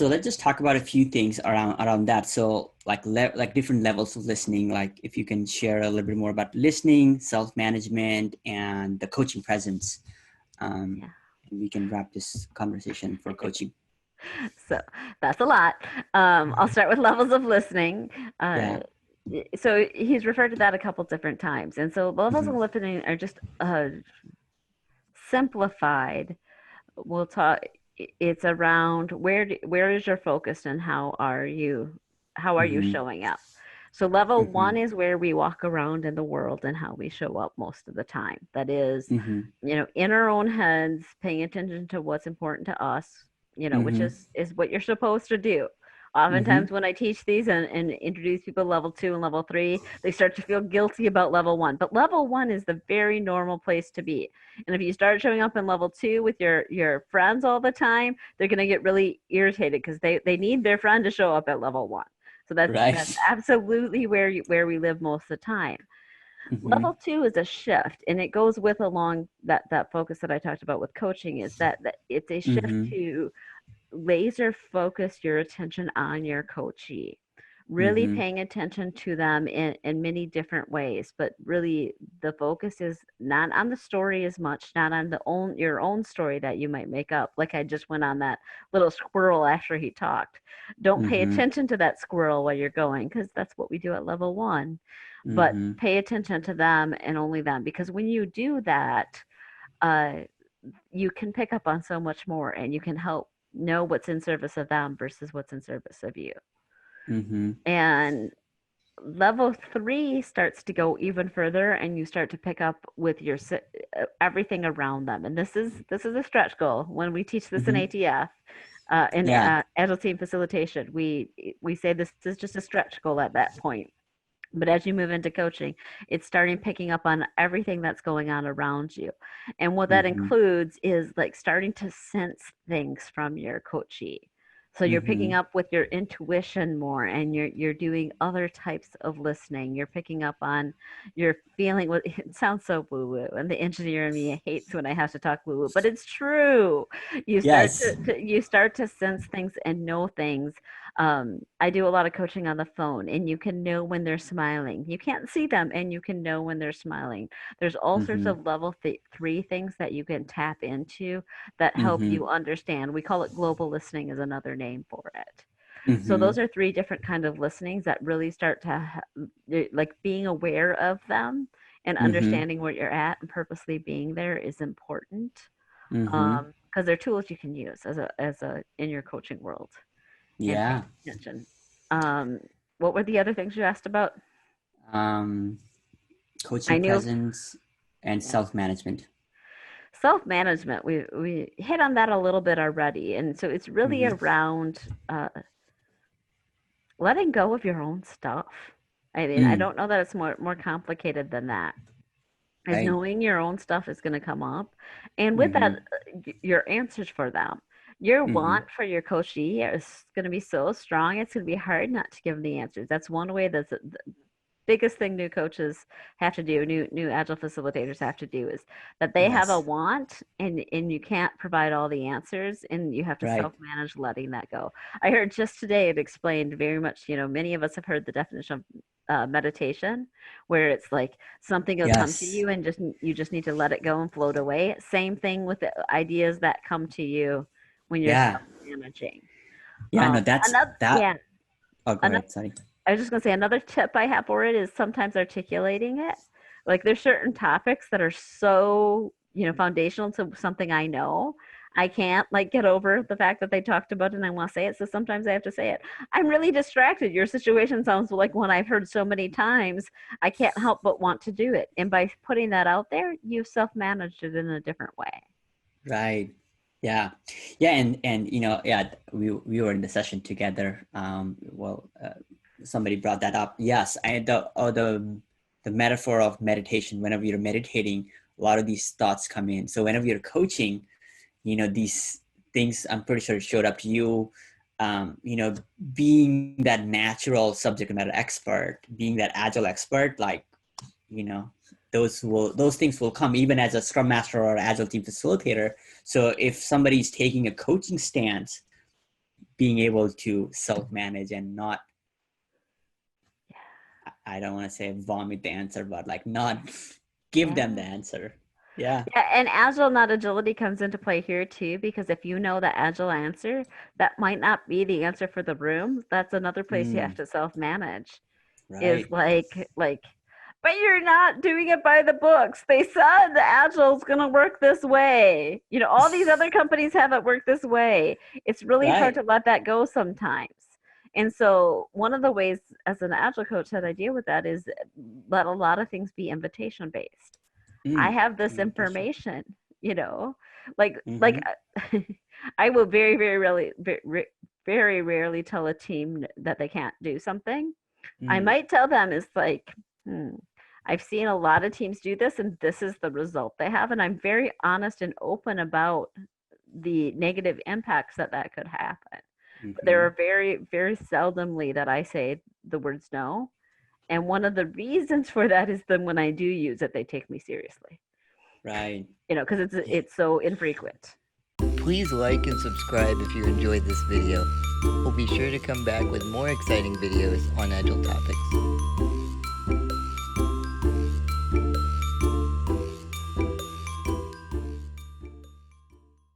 So let's just talk about a few things around that. So like different levels of listening, like if you can share a little bit more about listening, self-management, and the coaching presence. Yeah. And we can wrap this conversation for coaching. So that's a lot. I'll start with levels of listening. Uh, Yeah. so he's referred to that a couple different times. And so levels of Mm-hmm. listening are just simplified. We'll talk. It's around where is your focus and how are you Mm-hmm. showing up. So level Mm-hmm. one is where we walk around in the world and how we show up most of the time. That is, Mm-hmm. in our own heads, paying attention to what's important to us, which Mm-hmm. is what you're supposed to do. Mm-hmm. Oftentimes, when I teach these and introduce people to level two and level three, they start to feel guilty about level one. But level one is the very normal place to be. And if you start showing up in level two with your friends all the time, they're going to get really irritated because they need their friend to show up at level one. So that's Right. absolutely where we live most of the time. Mm-hmm. Level two is a shift, and it goes with along that focus that I talked about with coaching is that it's a shift Mm-hmm. to laser focus your attention on your coachee, really Mm-hmm. paying attention to them in many different ways. But really, the focus is not on the story as much, not on your own story that you might make up. Like I just went on that little squirrel after he talked. Don't pay Mm-hmm. attention to that squirrel while you're going, because that's what we do at level one. But Mm-hmm. pay attention to them and only them, because when you do that, uh, you can pick up on so much more and you can help know what's in service of them versus what's in service of you. Mm-hmm. And level three starts to go even further and you start to pick up with everything around them. And this is a stretch goal. When we teach this in Mm-hmm. ATF, in Yeah. Agile team facilitation, we say this is just a stretch goal at that point. But as you move into coaching, it's starting picking up on everything that's going on around you. And what that Mm-hmm. includes is like starting to sense things from your coachee. So you're picking Mm-hmm. up with your intuition more and you're doing other types of listening. You're picking up on your feeling what it sounds so woo-woo. And the engineer in me hates when I have to talk woo-woo, but it's true. You start Yes. you start to sense things and know things. I do a lot of coaching on the phone, and you can know when they're smiling. You can't see them, and you can know when they're smiling. There's all sorts Mm-hmm. of level three things that you can tap into that help Mm-hmm. you understand. We call it global listening is another name for it. So Mm-hmm. those are three different kind of listenings that really start to like being aware of them and Mm-hmm. understanding where you're at and purposely being there is important. Mm-hmm. Because they're tools you can use as a in your coaching world and paying Yeah. attention. Um, what were the other things you asked about? Um, I coaching knew, presence and yeah, self-management. self management. We hit on that a little bit already, and so it's really Mm-hmm. around letting go of your own stuff. I mean, I Mm, don't know that it's more complicated than that. Is right. knowing your own stuff is going to come up, and with that, Mm-hmm. your answers for them. Your Mm-hmm. want for your coachee is going to be so strong, it's going to be hard not to give them the answers. That's one way that's biggest thing new coaches have to do, new agile facilitators have to do is that they have a Yes. want and you can't provide all the answers and you have to Right. self-manage letting that go. I heard just today it explained very much, many of us have heard the definition of meditation, where it's like something will come to Yes. you and you just need to let it go and float away. Same thing with the ideas that come to you when you're Yeah. self-managing. Yeah. No, that's Another, that. yeah, Oh, go another ahead. Sorry. I was just gonna say another tip I have for it is sometimes articulating it. Like there's certain topics that are so, foundational to something I know. I can't like get over the fact that they talked about it and I want to say it. So sometimes I have to say it. I'm really distracted. Your situation sounds like one I've heard so many times. I can't help but want to do it. And by putting that out there, you've self-managed it in a different way. Right. Yeah. Yeah. And yeah, we were in the session together. Somebody brought that up. Yes. The metaphor of meditation. Whenever you're meditating, a lot of these thoughts come in. So whenever you're coaching, these things I'm pretty sure showed up to you. Being that natural subject matter expert, being that agile expert, like, you know, those things will come even as a scrum master or agile team facilitator. So if somebody's taking a coaching stance, being able to self-manage and not, I don't want to say vomit the answer, but like not give them the Yeah. answer. Yeah. Yeah, and agile, not agility, comes into play here too, because if you know the agile answer, that might not be the answer for the room. That's another place you have Mm, to self-manage. Is right. but you're not doing it by the books. They said the agile's gonna work this way. All these other companies have it work this way. It's really hard Right. to let that go sometimes. And so one of the ways as an agile coach that I deal with that is let a lot of things be invitation based. I Mm, have this invitation. information, you know, like Mm-hmm. I will very rarely tell a team that they can't do something. I Mm, might tell them is like, hmm, I've seen a lot of teams do this, and this is the result they have, and I'm very honest and open about the negative impacts that could happen. But there mm-hmm. are very seldomly that I say the words no, and one of the reasons for that is then when I do use it, they take me seriously. Right. Because it's so infrequent. Please like and subscribe if you enjoyed this video. We'll be sure to come back with more exciting videos on Agile topics.